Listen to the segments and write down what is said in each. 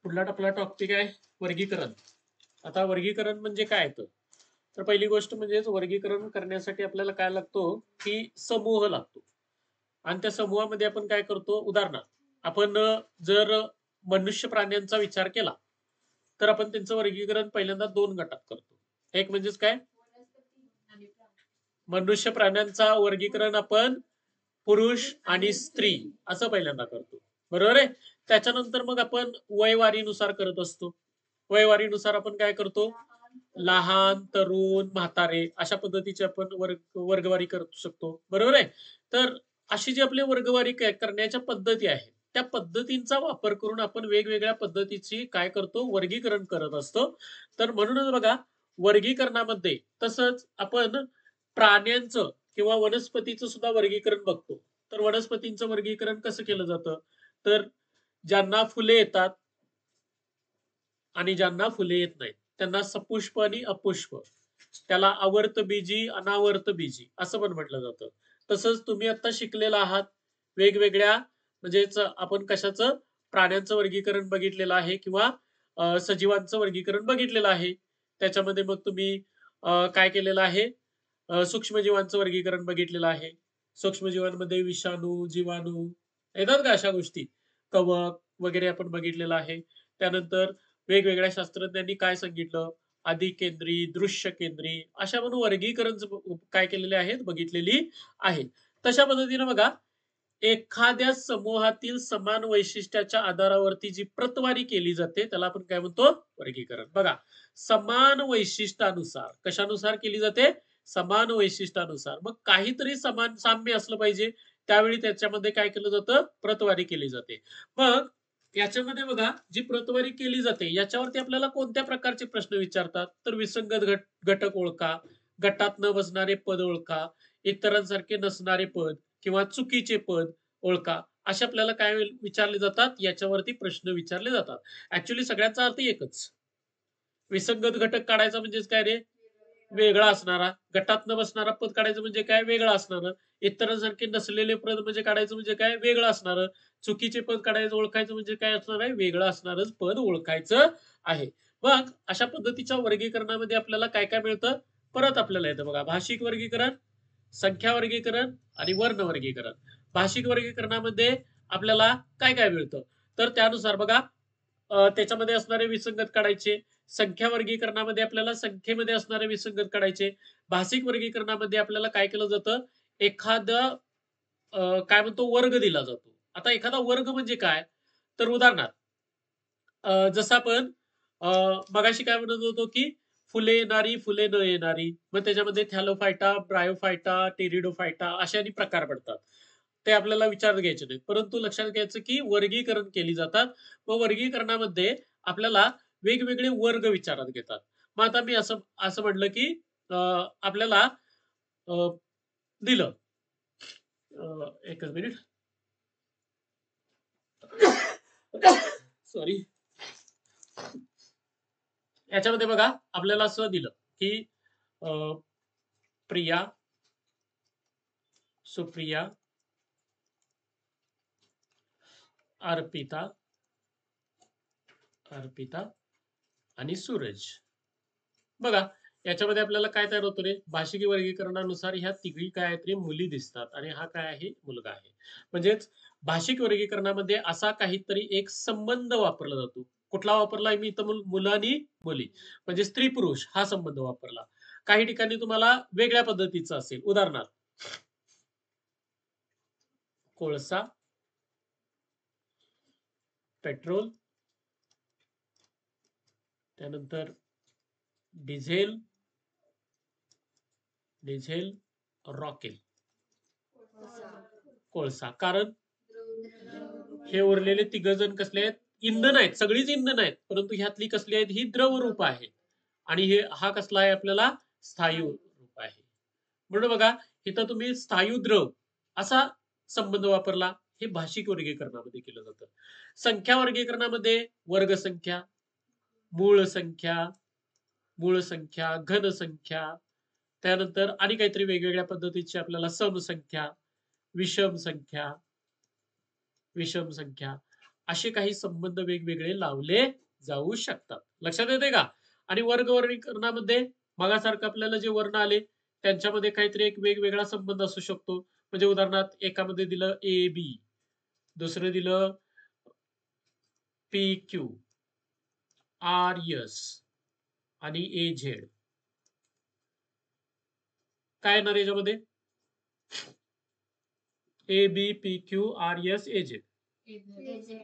पुढला आपला टॉपिक आहे वर्गीकरण. आता वर्गीकरण म्हणजे काय येतं? तर पहिली गोष्ट म्हणजे वर्गीकरण करण्यासाठी आपल्याला काय लागतो, की समूह लागतो. आणि त्या समूहामध्ये आपण काय करतो, उदाहरणार्थ आपण जर मनुष्य प्राण्यांचा विचार केला, तर आपण त्यांचं वर्गीकरण पहिल्यांदा 2 गटात करतो. एक म्हणजेच काय? मनुष्य प्राण्यांचा वर्गीकरण आपण पुरुष आणि स्त्री असं पहिल्यांदा करतो. बरोबर आहे? त्याच्यानंतर मग आपण वयवारीनुसार करत असतो. वयवारीनुसार आपण काय करतो? लहान, तरुण, म्हातारे अशा पद्धतीची आपण वर्गवारी करू शकतो. बरोबर आहे? तर अशी जी आपली वर्गवारी करण्याच्या पद्धती आहेत, त्या पद्धतींचा वापर करून आपण वेगवेगळ्या पद्धतीची काय करतो? वर्गीकरण करत असतो. तर म्हणूनच बघा वर्गीकरणामध्ये तसंच आपण प्राण्यांचं किंवा वनस्पतीचं सुद्धा वर्गीकरण बघतो. तर वनस्पतींचं वर्गीकरण कसं केलं जातं? तर ज्यांना फुले येतात आणि ज्यांना फुले येत नाहीत, त्यांना सपुष्प आणि अपुष्प. त्याला आवर्तबीजी, अनावर्तबीजी असं पण म्हटलं जातं. तसंच तुम्ही आता शिकलेला आहात वेगवेगळ्या म्हणजेच आपण कशाचं प्राण्यांचं वर्गीकरण बघितलेलं आहे किंवा सजीवांचं वर्गीकरण बघितलेलं आहे. त्याच्यामध्ये मग तुम्ही काय केलेलं आहे? सूक्ष्मजीवांचं वर्गीकरण बघितलेलं आहे. सूक्ष्मजीवांमध्ये विषाणू, जीवाणू येतात का अशा गोष्टी? कवक वगैरे आपण बघितलेलं आहे. त्यानंतर वेगवेगळ्या शास्त्रज्ञांनी काय सांगितलं? अधिकेंद्री, दृश्य केंद्री अशा म्हणून वर्गीकरण काय केलेले आहेत? बघितलेली आहेत. तशा पद्धतीने बघा एखाद्या समूहातील समान वैशिष्ट्याच्या आधारावरती जी प्रतवारी केली जाते त्याला आपण काय म्हणतो? वर्गीकरण. बघा समान वैशिष्ट्यानुसार कशानुसार केली जाते? समान वैशिष्ट्यानुसार. मग काहीतरी समान साम्य असलं पाहिजे. त्यावेळी त्याच्यामध्ये काय केलं जातं? प्रतवारी केली जाते. मग याच्यामध्ये बघा जी प्रतवारी केली जाते याच्यावरती आपल्याला कोणत्या प्रकारचे प्रश्न विचारतात? तर विसंगत घटक ओळखा, गटात न बसणारे पद ओळखा, इतरांसारखे नसणारे पद किंवा चुकीचे पद ओळखा. असे आपल्याला काय विचारले जातात? याच्यावरती प्रश्न विचारले जातात. ऍक्च्युअली सगळ्याचा अर्थ एकच. विसंगत घटक काढायचा म्हणजेच काय रे? वेगळा असणारा. गटात न बसणारा पद काढायचं म्हणजे काय? वेगळं असणारं. इतरांसारखे नसलेले पद म्हणजे काढायचं म्हणजे काय? वेगळं असणारं. चुकीचे पद काढायचं ओळखायचं म्हणजे काय असणार आहे? वेगळं असणारच पद ओळखायचं आहे. मग अशा पद्धतीच्या वर्गीकरणामध्ये आपल्याला काय काय मिळतं? परत आपल्याला येतं बघा भाषिक वर्गीकरण, संख्या वर्गीकरण आणि वर्ण वर्गीकरण. भाषिक वर्गीकरणामध्ये आपल्याला काय काय मिळतं? तर त्यानुसार बघा त्याच्यामध्ये असणारे विसंगत काढायचे. संख्या वर्गीकरणामध्ये आपल्याला संख्येमध्ये असणारे विसंगत काढायचे. भाषिक वर्गीकरणामध्ये आपल्याला काय केलं जातं? एखादा काय म्हणतो वर्ग दिला जातो. आता एखादा वर्ग म्हणजे काय? तर उदाहरणार्थ जसं आपण अ, मगाशी काय म्हणत होतो, की फुले येणारी, फुले न येणारी. मग त्याच्यामध्ये थॅलोफायटा, ब्रायोफायटा, टेरिडोफायटा अशाही प्रकार पडतात. ते आपल्याला विचारात घ्यायचे नाहीत. परंतु लक्षात घ्यायचं, की वर्गीकरण केली जातात. व वर्गीकरणामध्ये आपल्याला वेगवेगळे वर्ग विचारात घेतात. मग आता मी असं असं म्हटलं, की अ, आपल्याला अ, दिलं. एकच मिनिट. सॉरी. याच्यामध्ये बघा आपल्याला असं दिलं, की अ, प्रिया, सुप्रिया, अर्पिता, अर्पिता आणि सूरज. बघा याच्यामध्ये आपल्याला काय तयार होतं रे? भाषिक वर्गीकरणानुसार ह्या तिघी काय आहेत रे? मुली दिसतात आणि हा काय आहे? मुलगा आहे. म्हणजेच भाषिक वर्गीकरणामध्ये असा काहीतरी एक संबंध वापरला जातो. कुठला वापरलाय मी इथं? मुलं आणि मुली. म्हणजे स्त्री पुरुष हा संबंध वापरला. काही ठिकाणी तुम्हाला वेगळ्या पद्धतीचा असेल. उदाहरणार्थ कोळसा, पेट्रोल, त्यानंतर डिझेल, डिझेल, रॉकेल, कोळसा. कारण हे उरलेले तिघ जण कसले आहेत? इंधन आहेत. सगळीच इंधन आहेत. परंतु ह्यातली कसली आहेत? ही द्रव रूप आहे. आणि हा कसला आहे आपल्याला? स्थायू रूप आहे. म्हणून बघा इथं तुम्ही स्थायू द्रव असा संबंध वापरला. हे भाषिक वर्गीकरणामध्ये केलं जातं. संख्या वर्गीकरणामध्ये वर्गसंख्या, मूळ संख्या, मूळ संख्या, घन संख्या, त्यानंतर आणि काहीतरी वेगवेगळ्या पद्धतीची आपल्याला समसंख्या, विषम संख्या, विषम संख्या असे काही संबंध वेगवेगळे लावले जाऊ शकतात. लक्षात येते का? आणि वर्गवर्गीकरणामध्ये मगासारखं आपल्याला जे वर्ण आले त्यांच्यामध्ये काहीतरी एक वेगवेगळा संबंध असू शकतो. म्हणजे उदाहरणार्थ एकामध्ये दिलं ए बी, दुसरं दिलं पी क्यू, आर एस आणि ए झेड. काय येणार याच्यामध्ये? A B P Q R S A Z.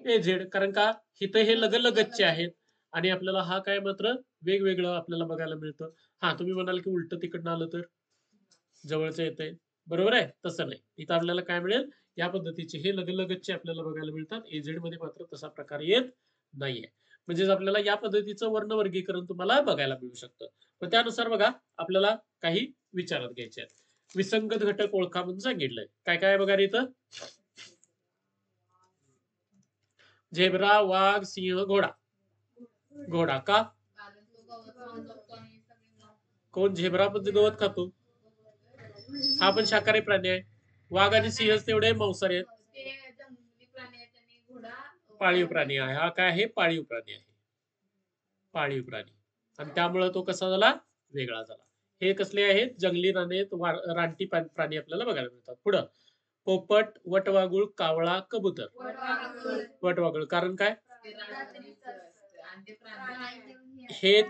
A Z, कारण का इथं हे लगतचे आहेत आणि आपल्याला हा काय मात्र वेगवेगळं आपल्याला बघायला मिळतं. हा, तुम्ही म्हणाल की उलट तिकडनं आलं तर जवळचं येतंय, बरोबर आहे? तसं नाही, इथं आपल्याला काय मिळेल, या पद्धतीचे हे लगतचे आपल्याला बघायला मिळतात. एझेड मध्ये मात्र तसा प्रकार येत नाहीये. म्हणजेच आपल्याला या पद्धतीचं वर्णवर्गीकरण तुम्हाला बघायला मिळू शकतं. पण त्यानुसार बघा आपल्याला काही विचारात घ्यायचे आहेत. विसंगत घटक ओळखा म्हणून सांगितलंय. काय काय बघा रे इथं? झेब्रा, वाघ, सिंह, घोडा. घोडा का? कोण झेब्रा पण गवत खातो, हा पण शाकाहारी प्राणी आहे. वाघ आणि सिंह तेवढे मांसाहारी आहेत. पाळीव प्राणी आहे. हा काय आहे? पाळीव प्राणी आहे. पाळीव प्राणी, आणि त्यामुळे तो कसा झाला? वेगळा झाला. हे कसले आहेत? जंगली रानटी प्राणी आपल्याला बघायला मिळतात. पुढं पोपट, वटवागुळ, कावळा, कबूतर. वटवागुळ, कारण काय? हे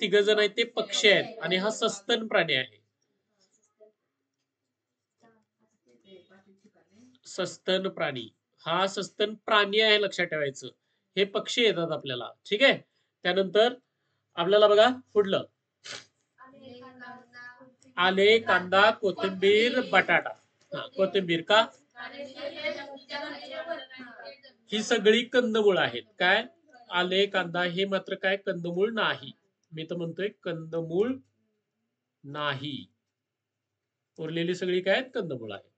तिघ जण आहेत ते पक्षी आहेत आणि हा सस्तन प्राणी आहे. सस्तन प्राणी, हा सस्तन प्राणी आहे, लक्षात ठेवायचं. हे पक्षी येतात आपल्याला, ठीक आहे. त्यानंतर आपल्याला बघा पुढलं, आले, कांदा, कोथिंबीर, बटाटा. हा, कोथिंबीर का? ही सगळी कंदमुळ आहेत. काय? आले, कांदा हे मात्र काय? कंदमूळ नाही. मी तर म्हणतोय कंदमूळ नाही. उरलेली सगळी काय आहेत? कंदमूळ आहेत.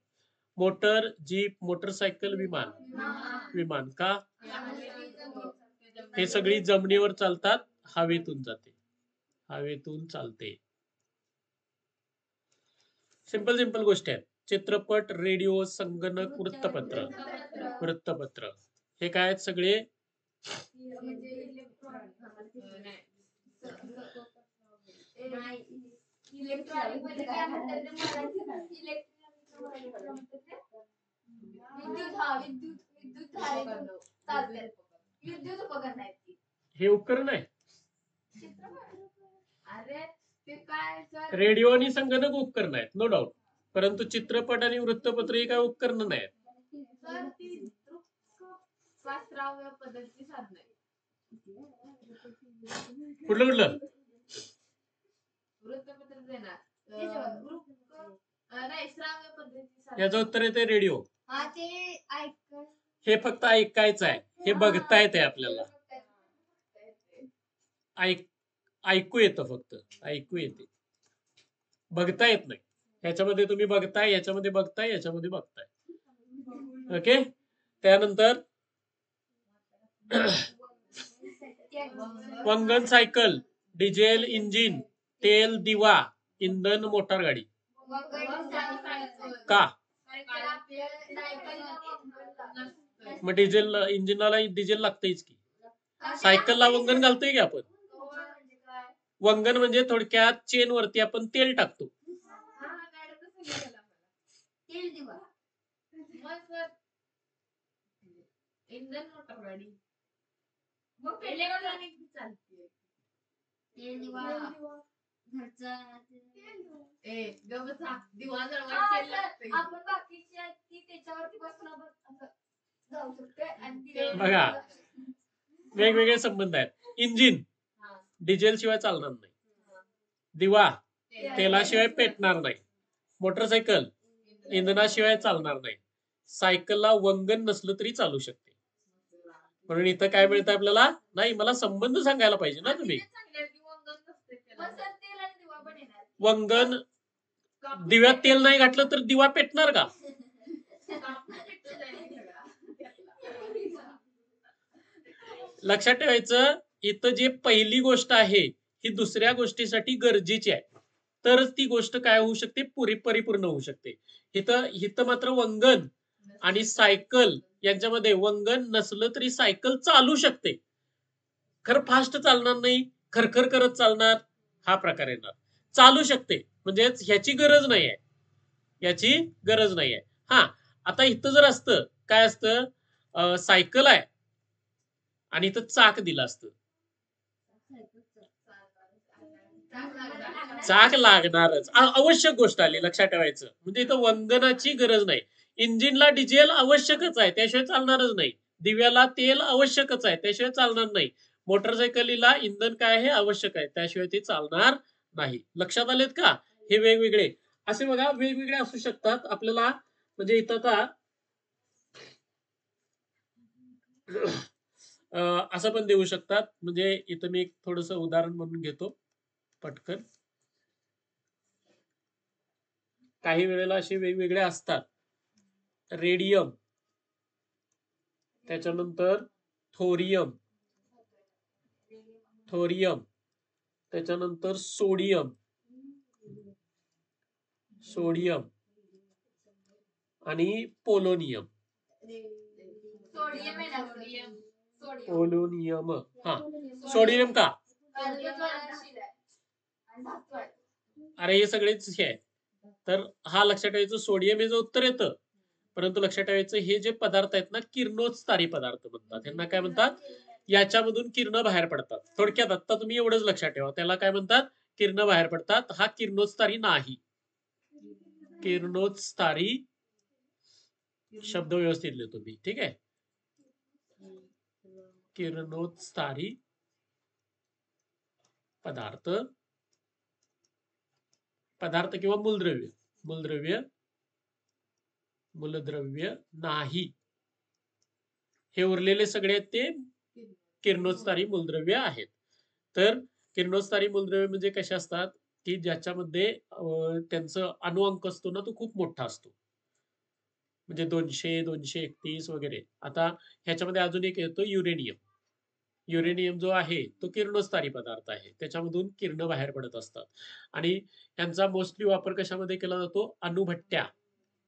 मोटर, जीप, मोटरसायकल, विमान. विमान का? हे सगळी जमिनीवर चालतात, हवेतून जाते, हवेतून चालते. सिंपल सिंपल गोष्टी आहेत. चित्रपट, रेडिओ, संगणक, वृत्तपत्र. वृत्तपत्र हे काय आहेत? सगळे हे उपकरण आहे. रेडिओ आणि संगणक उपकरण आहेत, नो डाऊट. परंतु चित्रपट आणि वृत्तपत्र ही काय उपकरण नाहीत. कुठलं कुठलं? याचं उत्तर येते रेडिओ. हे फक्त ऐकायचं आहे, हे बघता येते आपल्याला. ऐकू येतं, फक्त ऐकू येते, बघता येत नाही. ह्याच्यामध्ये तुम्ही बघताय, याच्यामध्ये बघताय, याच्यामध्ये बघताय. ओके. त्यानंतर वंगण, सायकल, डिझेल इंजिन, तेल, दिवा, इंधन, मोटार गाडी. का? मग डिझेल इंजिनाला डिझेल लागतंयच की. सायकलला वंगण घालतोय की आपण. वंगण म्हणजे थोडक्यात चेन वरती आपण तेल टाकतो. इंधन, मोटार गाडी. बघा वेगवेगळे संबंध आहेत. इंजिन डिझेल शिवाय चालणार नाही, दिवा तेलाशिवाय पेटणार नाही, मोटरसायकल इंधनाशिवाय चालणार नाही, सायकलला वंगण नसलं तरी चालू शकते. म्हणून इथं काय मिळतं आपल्याला? नाही, मला संबंध सांगायला पाहिजे ना तुम्ही. वंगण, दिव्यात तेल नाही घातलं तर दिवा पेटणार का? लक्षात ठेवायचं, इथं जे पहिली गोष्ट आहे ही दुसऱ्या गोष्टीसाठी गरजेची आहे, तरच ती गोष्ट काय होऊ शकते? परिपूर्ण होऊ शकते. इथं मात्र वंगण आणि सायकल यांच्यामध्ये वंगण नसलं तरी सायकल चालू शकते. खरं फास्ट चालणार नाही, खरखर करत चालणार, हा प्रकार येणार. चालू शकते म्हणजे ह्याची गरज नाहीये, याची गरज नाहीये. हा, आता इथं जर असतं काय असतं, सायकल आहे आणि इथं चाक दिलं असतं. चाक लागणारच, आवश्यक गोष्ट आली लक्षात ठेवायचं. म्हणजे इथं वंगणाची गरज नाही. इंजिनला डिझेल आवश्यकच आहे, त्याशिवाय चालणारच नाही. दिव्याला तेल आवश्यकच आहे, त्याशिवाय चालणार नाही. मोटरसायकलीला इंधन काय आहे आवश्यक आहे, त्याशिवाय ते चालणार नाही. लक्षात आलेत का? हे वेगवेगळे असे बघा वेगवेगळे असू शकतात आपल्याला. म्हणजे इथं आता असं पण देऊ शकतात. म्हणजे इथं मी एक थोडस उदाहरण म्हणून घेतो पटकन. काही वेळेला असे वेगवेगळे असतात. रेडियम, त्याच्यानंतर थोरियम, त्याच्यानंतर सोडियम, आणि पोलोनियम. पोलोनियम, हा. सोडियम का? अरे हे सगळेच हे आहे. तर हा लक्षात ठेवायचं, सोडियम हे जे उत्तर येतं. परंतु लक्षात ठेवायचं हे जे पदार्थ आहेत ना, किरणोत्सारी पदार्थ म्हणतात. यांना काय म्हणतात? याच्यामधून किरण बाहेर पडतात. थोडक्यात आता तुम्ही एवढंच लक्षात ठेवा, त्याला काय म्हणतात? किरण बाहेर पडतात. हा किरणोत्सारी नाही. किरणोत्सारी शब्द व्यवस्थित लिहितो मी, ठीक आहे. किरणोत्सारी पदार्थ किंवा मूलद्रव्य नाही. हे उरलेले सगळे ते किरणोत्सारी मूलद्रव्य आहेत. तर किरणोत्सारी मूलद्रव्य म्हणजे कसे असतात की ज्याच्यामध्ये त्यांचं अणुअंक असतो ना, तो खूप मोठा असतो. म्हणजे 200, 231 वगैरे. आता ह्याच्यामध्ये अजून एक येतो युरेनियम. युरेनियम जो आहे तो किरणोत्सारी पदार्थ आहे, त्याच्यामधून किरण बाहेर पडत असतात. आणि यांचा मोस्टली वापर कशामध्ये केला जातो?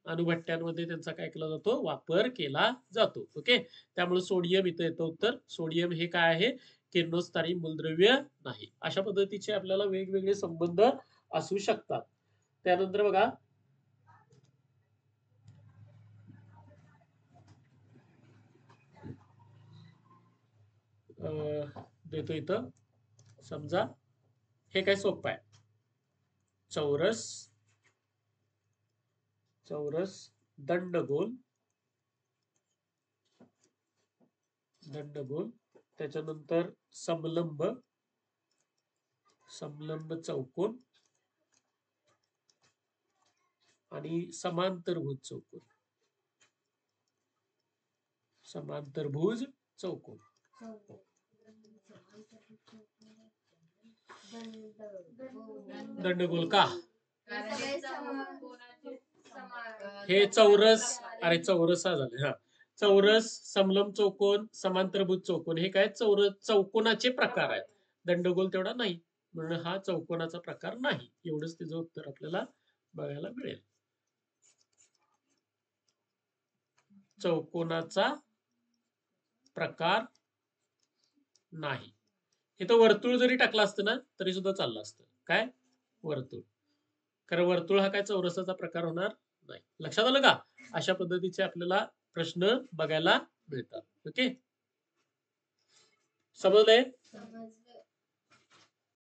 अणुभट्ट्यांमध्ये त्यांचा काय केला जातो? वापर केला जातो. ओके. त्यामुळे सोडियम इथं येतं उत्तर. सोडियम हे काय आहे? किरणोत्सारी मूलद्रव्य नाही. अशा पद्धतीचे आपल्याला वेगवेगळे संबंध असू शकतात. त्यानंतर बघा, देतो इथं. समजा हे काय सोपं आहे. चौरस, दंडगोल, त्याच्यानंतर समलंब, चौकोन आणि समांतरभुज चौकोन. दंडगोल का? हे चौरस, अरे चौरस हा झाले. हा, चौरस, समलंब चौकोन, समांतरभुज चौकोन हे काय चौकोनाचे प्रकार आहेत. दंडगोल तेवढा नाही, म्हणून हा चौकोनाचा प्रकार नाही. एवढंच तिचं उत्तर आपल्याला बघायला मिळेल. चौकोनाचा प्रकार नाही. इथं वर्तुळ जरी टाकलं असतं ना तरी सुद्धा चाललं असतं. काय? वर्तुळ. कारण वर्तुळ हा काय चौरसाचा प्रकार होणार नाही. लक्षात आलं का? अशा पद्धतीचे आपल्याला प्रश्न बघायला मिळतात. ओके, समजलंय?